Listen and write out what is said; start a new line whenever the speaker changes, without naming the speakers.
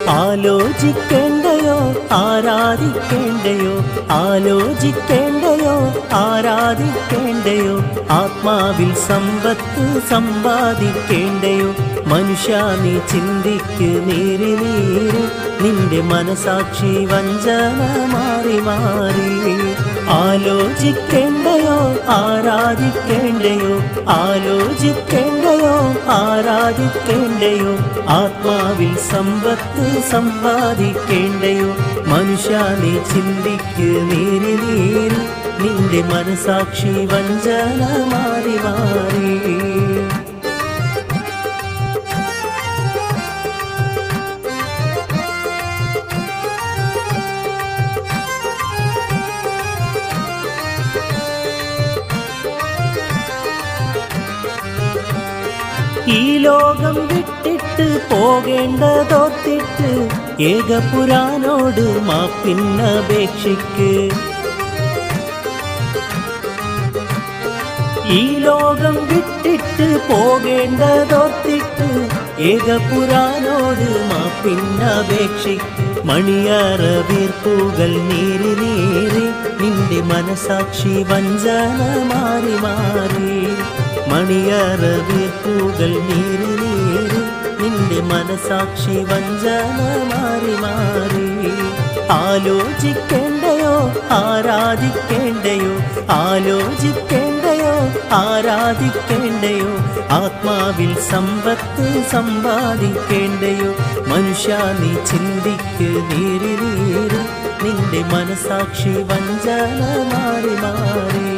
ആലോചിക്കേണ്ടയോ ആരാധിക്കേണ്ടയോ, ആലോചിക്കേണ്ടയോ ആരാധിക്കേണ്ടയോ, ആത്മാവിൽ സമ്പത്ത് സമ്പാദിക്കേണ്ടയോ. മനുഷ്യ നീ ചിന്തിക്ക് നീറി നീറി, നിന്റെ മനസാക്ഷി വഞ്ചന മാറി മാറി. ആലോചിക്കേണ്ടയോ ആരാധിക്കേണ്ടയോ, ആലോചിക്കേണ്ടയോ ആരാധിക്കേണ്ടയോ, ആത്മാവിൽ സമ്പത്ത് സമ്പാദിക്കേണ്ടയോ. മനുഷ്യ നീ ചിന്തിക്ക് നീറി നീറി, നിന്റെ മനസാക്ഷി വഞ്ചന മാറി മാറി. ഈ ലോകം വിട്ടിട്ട് പോകേണ്ടതോർത്തിട്ട് ഏകപുരാനോട് മാപ്പിന്നപേക്ഷിക്ക്. ഈ ലോകം വിട്ടിട്ട് പോകേണ്ടതോർത്തിട്ട് ഏകപുരാനോട് മാപ്പിന്നപേക്ഷിക്ക്. മണിയറ വീർപ്പുകൾ നീറി നീറി, നിന്റെ മനസാക്ഷി വഞ്ചന മാറി മാറി. മണിയറ വീർപ്പുകൾ നീറി നീറി, നിന്റെ മനസാക്ഷി വഞ്ചന മാറി മാറി. ആലോചിക്കേണ്ടയോ ആരാധിക്കേണ്ടയോ, ആലോചിക്കേണ്ടയോ ആരാധിക്കേണ്ടയോ, ആത്മാവിൽ സമ്പത്ത് സമ്പാദിക്കേണ്ടയോ. മനുഷ്യ നീ ചിന്തിക്ക് നീറി നീറി, നിന്റെ മനസാക്ഷി വഞ്ചന മാറി മാറി.